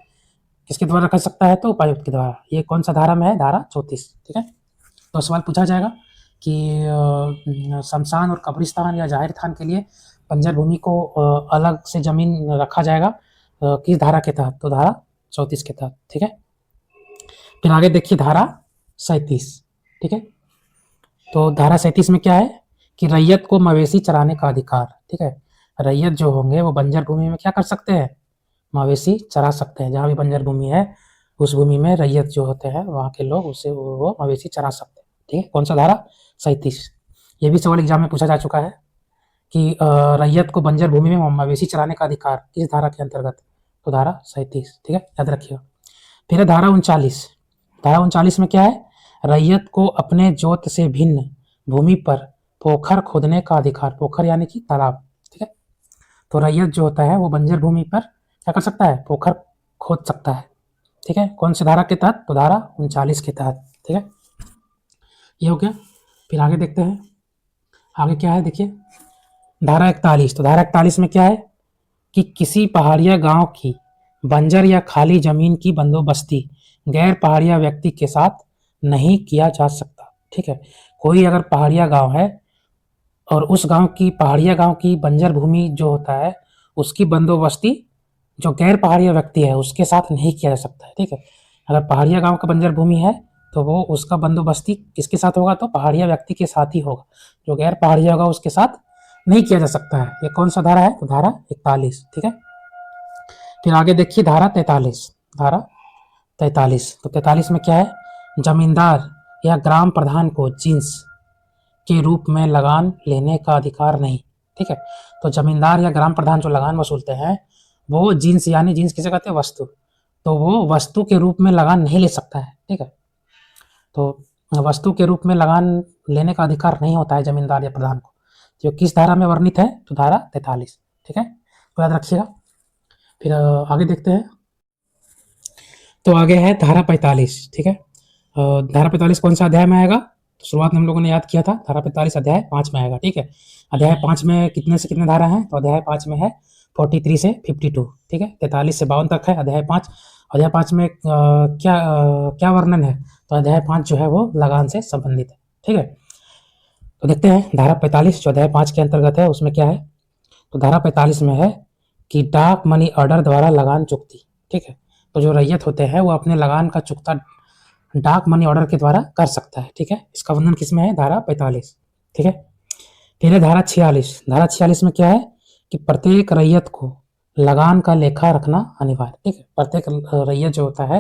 किसके द्वारा रख सकता है, तो उपायुक्त के द्वारा। ये कौन सा धारा में है, धारा 34, ठीक है। तो सवाल पूछा जाएगा कि शमशान और कब्रिस्तान या जाहिर थान के लिए बंजर भूमि को अलग से जमीन रखा जाएगा किस धारा के तहत, तो धारा 34 के तहत, ठीक है। फिर आगे देखिए धारा 37, ठीक है। तो धारा 37 में क्या है कि रैयत को मवेशी चराने का अधिकार, ठीक है। रैयत जो होंगे वो बंजर भूमि में क्या कर सकते हैं, मवेशी चरा सकते हैं। जहाँ भी बंजर भूमि है उस भूमि में रैयत जो होते हैं वहाँ के लोग उसे वो मवेशी चरा सकते हैं, ठीक है। कौन सा धारा, 37। ये भी सवाल एग्जाम में पूछा जा चुका है कि रैयत को बंजर भूमि में मवेशी चराने का अधिकार किस धारा के अंतर्गत, तो धारा 37, ठीक है, याद रखिएगा। फिर है धारा 39। धारा 39 में क्या है, रैयत को अपने जोत से भिन्न भूमि पर पोखर खोदने का अधिकार, पोखर यानी कि तालाब, ठीक है। तो रैयत जो होता है वो बंजर भूमि पर क्या कर सकता है, पोखर खोद सकता है, ठीक है। कौन सी धारा के तहत, तो धारा 39 के तहत, ठीक है। ये हो गया। फिर आगे देखते हैं आगे क्या है, देखिए धारा 41। तो धारा 41 में क्या है कि किसी पहाड़िया गांव की बंजर या खाली जमीन की बंदोबस्ती गैर पहाड़िया व्यक्ति के साथ नहीं किया जा सकता, ठीक है। कोई अगर पहाड़िया गांव है और उस गांव की, पहाड़िया गांव की बंजर भूमि जो होता है उसकी बंदोबस्ती जो गैर पहाड़िया व्यक्ति है उसके साथ नहीं किया जा सकता है, ठीक है। अगर पहाड़िया गांव का बंजर भूमि है तो वो उसका बंदोबस्ती किसके साथ होगा, तो पहाड़िया व्यक्ति के साथ ही होगा। जो गैर पहाड़िया होगा उसके साथ नहीं किया जा सकता है। ये कौन सा धारा है, तो धारा 41। ठीक है, फिर आगे देखिए धारा 43। धारा 43, तो 43 में क्या है, जमींदार या ग्राम प्रधान को जिन्स के रूप में लगान लेने का अधिकार नहीं। ठीक है, तो जमींदार या ग्राम प्रधान जो लगान वसूलते हैं वो जिन्स, यानी जिन्स किसे कहते हैं, वस्तु, तो वो वस्तु के रूप में लगान नहीं ले सकता है। ठीक है, तो वस्तु के रूप में लगान लेने का अधिकार नहीं होता है जमींदार या प्रधान को। जो किस धारा में वर्णित है, तो धारा 43। ठीक है, तो याद रखिएगा। फिर आगे देखते हैं, तो आगे है धारा 45। ठीक है, धारा 45 कौन सा अध्याय में आएगा, तो शुरुआत में हम लोगों ने याद किया था, धारा 45 अध्याय 5 में आएगा। ठीक है, अध्याय 5 में कितने से कितने धारा हैं, तो अध्याय 5 में है 43 से 52। ठीक है, 43 से 52 तक है अध्याय 5। अध्याय 5 में क्या वर्णन है, तो अध्याय 5 जो है वो लगान से संबंधित है। ठीक है, तो देखते हैं धारा 45 जो अध्याय 5 के अंतर्गत है उसमें क्या है। तो धारा 45 में है कि डाक मनी ऑर्डर द्वारा लगान चुकती। ठीक है, तो जो रैयत होते हैं वो अपने लगान का चुकता डाक मनी ऑर्डर के द्वारा कर सकता है। ठीक है, इसका वर्णन किसमें है, धारा 45। ठीक है, फिर है धारा 46। धारा 46 में क्या है कि प्रत्येक रैयत को लगान का लेखा रखना अनिवार्य। ठीक है, प्रत्येक रैयत जो होता है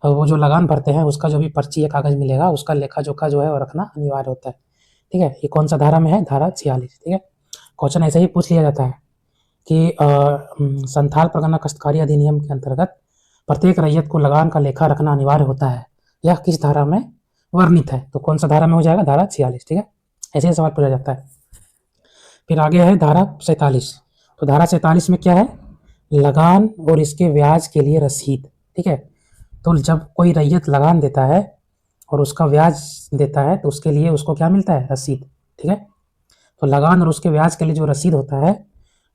वो जो लगान भरते हैं उसका जो भी पर्ची या कागज मिलेगा उसका लेखा जोखा जो है वो रखना अनिवार्य होता है। ठीक है, ये कौन सा धारा में है, धारा 46। ठीक है, क्वेश्चन ऐसे ही पूछ लिया जाता है कि संथाल परगना काश्तकारी अधिनियम के अंतर्गत प्रत्येक रैयत को लगान का लेखा रखना अनिवार्य होता है, यह किस धारा में वर्णित है, तो कौन सा धारा में हो जाएगा, धारा 46। ठीक है, ऐसे ही सवाल पूछा जाता है। फिर आगे है धारा 47। तो धारा 47 में क्या है, लगान और इसके ब्याज के लिए रसीद। ठीक है, तो जब कोई रैयत लगान देता है और उसका ब्याज देता है तो उसके लिए उसको क्या मिलता है, रसीद। ठीक है, तो लगान और उसके ब्याज के लिए जो रसीद होता है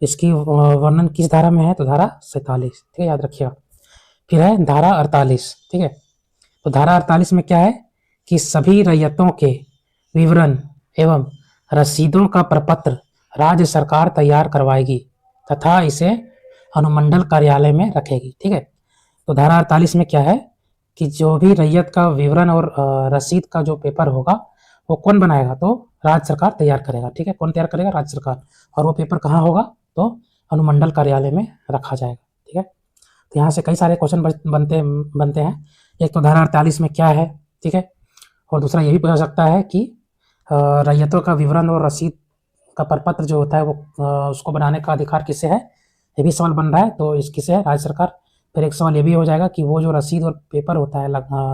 इसकी वर्णन किस धारा में है, तो धारा 47। ठीक है, याद रखिएगा। फिर है धारा 48। ठीक है, तो धारा 48 में क्या है कि सभी रैयतों के विवरण एवं रसीदों का प्रपत्र राज्य सरकार तैयार करवाएगी तथा इसे अनुमंडल कार्यालय में रखेगी। ठीक है, तो धारा 48 में क्या है कि जो भी रैयत का विवरण और रसीद का जो पेपर होगा वो कौन बनाएगा, तो राज्य सरकार तैयार करेगा। ठीक है, कौन तैयार करेगा, राज्य सरकार, और वो पेपर कहाँ होगा, तो अनुमंडल कार्यालय में रखा जाएगा। ठीक है, तो यहाँ से कई सारे क्वेश्चन बनते हैं। एक तो धारा 48 में क्या है, ठीक है, और दूसरा ये भी पूछा सकता है कि रैयतों का विवरण और रसीद का प्रपत्र जो होता है वो उसको बनाने का अधिकार किसे है, ये भी सवाल बन रहा है, तो इस किसे है, राज्य सरकार। फिर एक सवाल ये भी हो जाएगा कि वो जो रसीद और पेपर होता है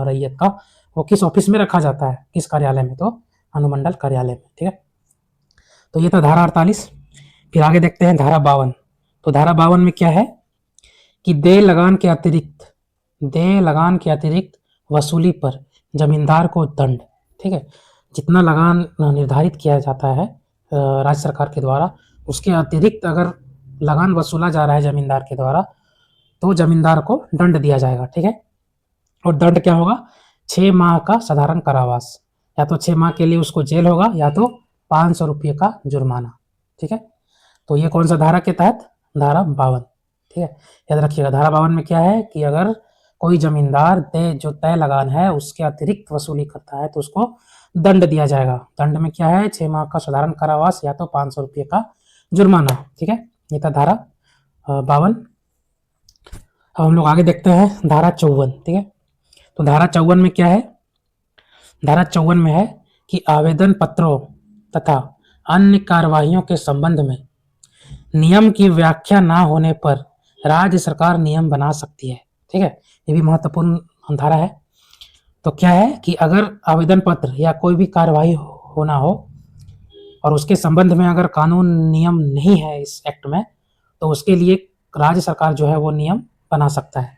रैयत का वो किस ऑफिस में रखा जाता है, किस कार्यालय में, तो अनुमंडल कार्यालय में। ठीक है, तो ये था धारा 48। फिर आगे देखते हैं धारा 52। तो धारा 52 में क्या है कि देय लगान के अतिरिक्त वसूली पर जमींदार को दंड। ठीक है, जितना लगान निर्धारित किया जाता है राज्य सरकार के द्वारा उसके अतिरिक्त अगर लगान वसूला जा रहा है जमींदार के द्वारा तो जमींदार को दंड दिया जाएगा। ठीक है, और दंड क्या होगा, 6 माह का साधारण कारावास, या तो 6 माह के लिए उसको जेल होगा या तो 500 रुपये का जुर्माना। ठीक है, तो ये कौन सा धारा के तहत, धारा 52। ठीक है, याद रखिएगा धारा 52 में क्या है कि अगर कोई जमींदार जो तय लगान है उसके अतिरिक्त वसूली करता है तो उसको दंड दिया जाएगा। दंड में क्या है, 6 माह का साधारण कारावास या तो 500 रुपये का जुर्माना। ठीक है, ये था धारा 52। अब हम लोग आगे देखते हैं धारा 54। ठीक है, तो धारा 54 में क्या है, धारा 54 में है कि आवेदन पत्रों तथा अन्य कार्यवाहियों के संबंध में नियम की व्याख्या ना होने पर राज्य सरकार नियम बना सकती है। ठीक है, ये भी महत्वपूर्ण धारा है। तो क्या है कि अगर आवेदन पत्र या कोई भी कार्यवाही होना हो और उसके संबंध में अगर कानून नियम नहीं है इस एक्ट में तो उसके लिए राज्य सरकार जो है वो नियम बना सकता है।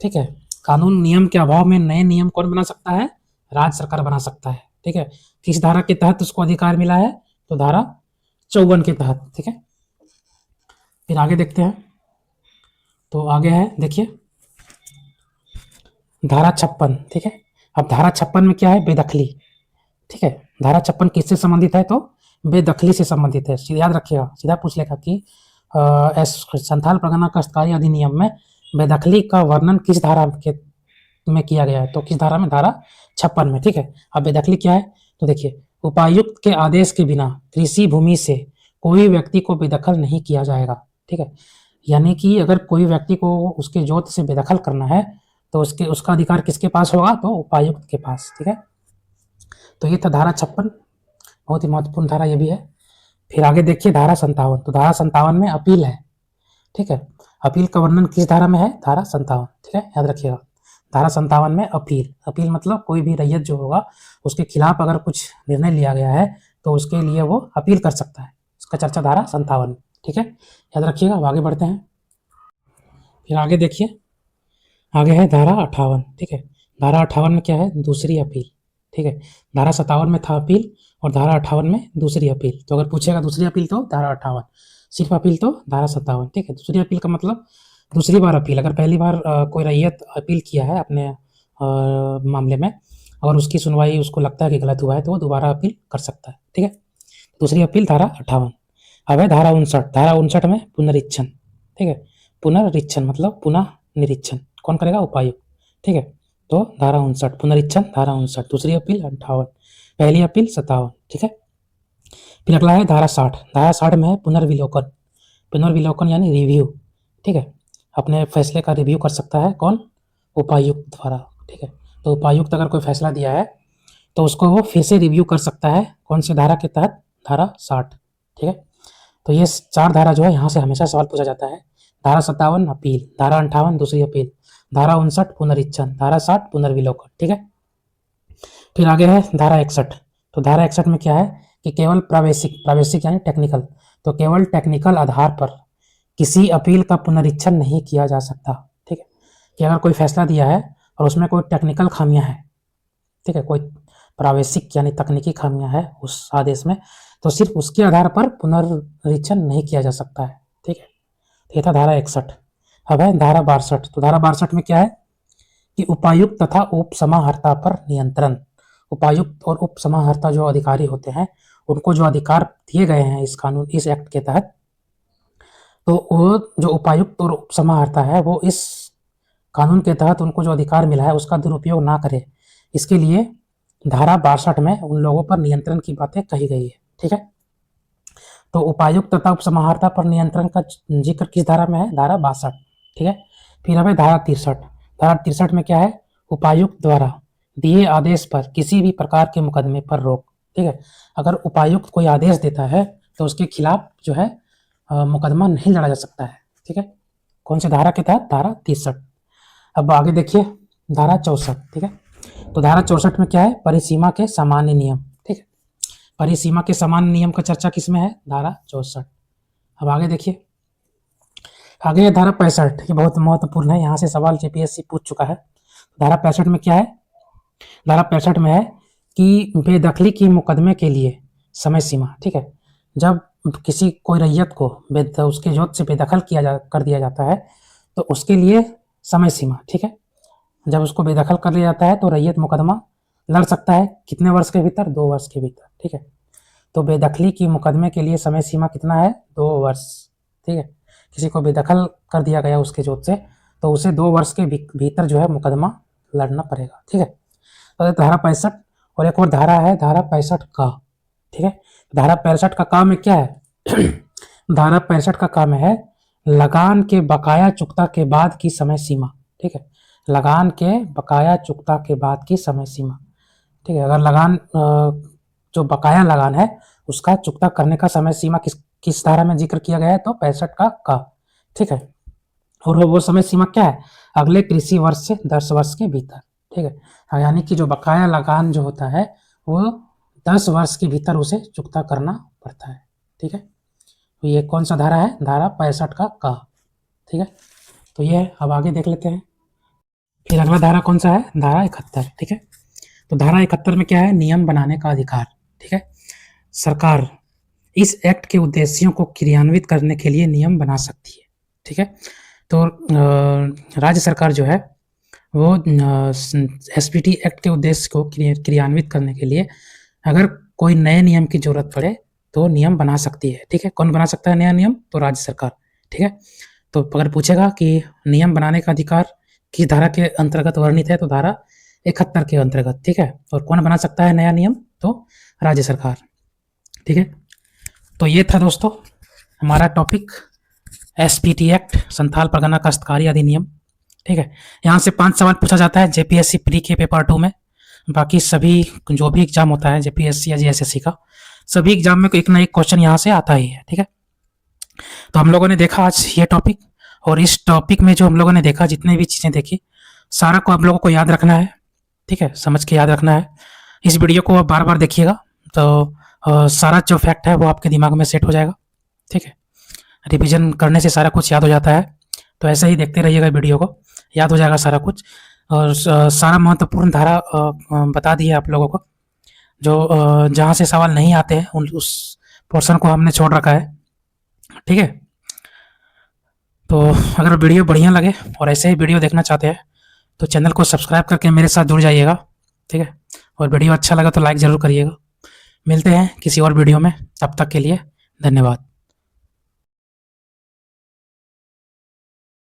ठीक है, कानून नियम के अभाव में नए नियम कौन बना सकता है, राज्य सरकार बना सकता है। ठीक है, किस धारा के तहत उसको अधिकार मिला है, तो धारा 54 के तहत। ठीक है, फिर आगे देखते हैं, तो आगे है देखिए धारा 56। ठीक है, अब धारा 56 में क्या है, बेदखली। ठीक है, धारा 56 किससे संबंधित है, तो बेदखली से संबंधित है। याद रखिएगा, सीधा पूछ लेगा कि संथाल परगना काश्तकारी अधिनियम में बेदखली का वर्णन किस धारा के में किया गया है, तो किस धारा में? धारा 56 में, ठीक है। अब बेदखली क्या है? तो देखिए, उपायुक्त के आदेश के बिना कृषि भूमि से कोई व्यक्ति को बेदखल नहीं किया जाएगा, ठीक है। यानी कि अगर कोई व्यक्ति को उसके जोत से बेदखल करना है तो उसका अधिकार किसके पास होगा? तो उपायुक्त के पास, ठीक है। तो ये था धारा 56, बहुत ही महत्वपूर्ण धारा ये भी है। फिर आगे देखिए धारा 57। तो धारा 57 में अपील है, ठीक है। अपील का वर्णन किस धारा में है? धारा 57, ठीक है, याद रखिएगा। धारा 57 में अपील मतलब कोई भी रैयत जो होगा उसके खिलाफ अगर कुछ निर्णय लिया गया है तो उसके लिए वो अपील कर सकता है। उसका चर्चा धारा 57, ठीक है, याद रखिएगा। अब आगे बढ़ते हैं। फिर आगे देखिए, आगे है धारा 58, ठीक है। धारा 58 में क्या है? दूसरी अपील, ठीक है। धारा 57 में था अपील और धारा 58 में दूसरी अपील। तो अगर पूछेगा दूसरी अपील तो धारा 58, सिर्फ अपील तो धारा 57, ठीक है। दूसरी अपील का मतलब दूसरी बार अपील। अगर पहली बार कोई रैयत अपील किया है अपने मामले में, और उसकी सुनवाई उसको लगता है कि गलत हुआ है तो वो दोबारा अपील कर सकता है, ठीक है। दूसरी अपील धारा 58। अब है धारा 59। धारा 59 में पुनरीक्षण, ठीक है। पुनरीक्षण मतलब पुनः निरीक्षण कौन करेगा? उपायुक्त, ठीक है। तो धारा 59 पुनरीक्षण, धारा 59। दूसरी अपील 58, पहली अपील 57, ठीक है। फिर अगला है धारा 60। धारा 60 में है पुनर्विलोकन। पुनर्विलोकन यानी रिव्यू, ठीक है। अपने फैसले का रिव्यू कर सकता है कौन? उपायुक्त द्वारा, ठीक है। तो उपायुक्त अगर कोई फैसला दिया है तो उसको वो फिर से रिव्यू कर सकता है, कौन सी धारा के तहत? धारा 60, ठीक है। तो ये 4 धारा जो है यहाँ से हमेशा सवाल पूछा जाता है। धारा 57 अपील, धारा 58 दूसरी अपील, धारा 59 पुनरीक्षण, धारा 60 पुनर्विलोकन, ठीक है। फिर आगे है धारा 61। तो धारा 61 में क्या है कि केवल प्रावेशिक यानी टेक्निकल, तो केवल टेक्निकल आधार पर किसी अपील का पुनरीक्षण नहीं किया जा सकता, ठीक है। कि अगर कोई फैसला दिया है और उसमें कोई टेक्निकल खामियां हैं, ठीक है, कोई प्रावेशिक यानी तकनीकी खामियां है उस आदेश में, तो सिर्फ उसके आधार पर पुनरीक्षण नहीं किया जा सकता है, ठीक है। तो ये था धारा 61। अब है धारा 62। तो धारा 62 में क्या है कि उपायुक्त तथा उप समाहर्ता पर नियंत्रण। उपायुक्त और उप समाहर्ता जो अधिकारी होते हैं उनको जो अधिकार दिए गए हैं इस एक्ट के तहत, तो वो जो उपायुक्त और उप समाहर्ता है वो इस कानून के तहत उनको जो अधिकार मिला है उसका दुरुपयोग ना करे, इसके लिए धारा 62 में उन लोगों पर नियंत्रण की बातें कही गई है, ठीक है। तो उपायुक्त तथा उपसमाहर्ता पर नियंत्रण का जिक्र किस धारा में है? धारा 62, ठीक है। फिर हमें धारा 63। धारा 63 में क्या है? उपायुक्त द्वारा दिए आदेश पर किसी भी प्रकार के मुकदमे पर रोक, ठीक है। अगर उपायुक्त कोई आदेश देता है तो उसके खिलाफ जो है मुकदमा नहीं लड़ा जा सकता है, ठीक है। कौन सी धारा के तहत? धारा 63। अब आगे देखिए धारा 64, ठीक है। तो धारा 64 में क्या है? परिसीमा के सामान्य नियम, ठीक है। परिसीमा के सामान्य नियम का चर्चा किसमें है? धारा 64। अब आगे देखिए, आगे है धारा 65। ये बहुत महत्वपूर्ण है, यहाँ से सवाल जेपीएससी पूछ चुका है। धारा 65 में क्या है? धारा 65 में है कि बेदखली की मुकदमे के लिए समय सीमा, ठीक है। जब किसी कोई रैयत को उसके जोत से बेदखल कर दिया जाता है तो उसके लिए समय सीमा, ठीक है। जब उसको बेदखल कर लिया जाता है तो रैयत मुकदमा लड़ सकता है, कितने वर्ष के भीतर? 2 वर्ष के भीतर, ठीक है। तो बेदखली की मुकदमे के लिए समय सीमा कितना है? 2 वर्ष, ठीक है। किसी को बेदखल कर दिया गया उसके जोत से तो उसे 2 वर्ष के भीतर जो है मुकदमा लड़ना पड़ेगा, ठीक है। तो धारा 65 और एक और धारा है धारा 65 का, ठीक है। धारा 65 का काम में क्या है? धारा 65 का काम है लगान के बकाया चुकता के बाद की समय सीमा, ठीक है। लगान के बकाया चुकता के बाद की समय सीमा, ठीक है। अगर लगान जो बकाया लगान है उसका चुकता करने का समय सीमा किस धारा में जिक्र किया गया है? तो 65 का, ठीक है। और वो समय सीमा क्या है? अगले कृषि वर्ष से 10 वर्ष के भीतर, ठीक है। यानी कि जो बकाया लगान जो होता है वो 10 वर्ष के भीतर उसे चुकता करना पड़ता है, ठीक है। तो ये कौन सा धारा है? धारा 65 का, ठीक है। तो ये है। अब आगे देख लेते हैं। फिर अगला धारा कौन सा है? धारा 71, ठीक है। तो धारा 71 में क्या है? नियम बनाने का अधिकार, ठीक है। सरकार इस एक्ट के उद्देश्यों को क्रियान्वित करने के लिए नियम बना सकती है, ठीक है। तो राज्य सरकार जो है वो एसपीटी एक्ट के उद्देश्य को क्रियान्वित करने के लिए अगर कोई नए नियम की जरूरत पड़े तो नियम बना सकती है, ठीक है। कौन बना सकता है नया नियम? तो राज्य सरकार, ठीक है। तो अगर पूछेगा कि नियम बनाने का अधिकार किस धारा के अंतर्गत वर्णित है, तो धारा 71 के अंतर्गत, ठीक है। और कौन बना सकता है नया नियम, तो राज्य सरकार, ठीक है। तो ये था दोस्तों हमारा topic SPT act, Santhal Pargana काश्तकारी अधिनियम, ठीक है। यहाँ से 5 सवाल पूछा जाता है जेपीएससी प्री के पेपर 2 में। बाकी सभी जो भी एग्जाम होता है जेपीएससी या जीएसएससी का, सभी एग्जाम में एक ना एक क्वेश्चन यहाँ से आता ही है, ठीक है। तो हम लोगों ने देखा आज ये टॉपिक, और इस टॉपिक में जो हम लोगों ने देखा, जितने भी चीज़ें देखी, सारा को आप लोगों को याद रखना है, ठीक है, समझ के याद रखना है। इस वीडियो को आप बार बार देखिएगा, तो सारा जो फैक्ट है वो आपके दिमाग में सेट हो जाएगा, ठीक है। रिवीजन करने से सारा कुछ याद हो जाता है, तो ऐसे ही देखते रहिएगा वीडियो को, याद हो जाएगा सारा कुछ। और सारा महत्वपूर्ण धारा बता दी है आप लोगों को, जो जहाँ से सवाल नहीं आते हैं उस पोर्शन को हमने छोड़ रखा है, ठीक है। तो अगर वीडियो बढ़िया लगे और ऐसे ही वीडियो देखना चाहते हैं तो चैनल को सब्सक्राइब करके मेरे साथ जुड़ जाइएगा, ठीक है। और वीडियो अच्छा लगा तो लाइक ज़रूर करिएगा। मिलते हैं किसी और वीडियो में, तब तक के लिए धन्यवाद।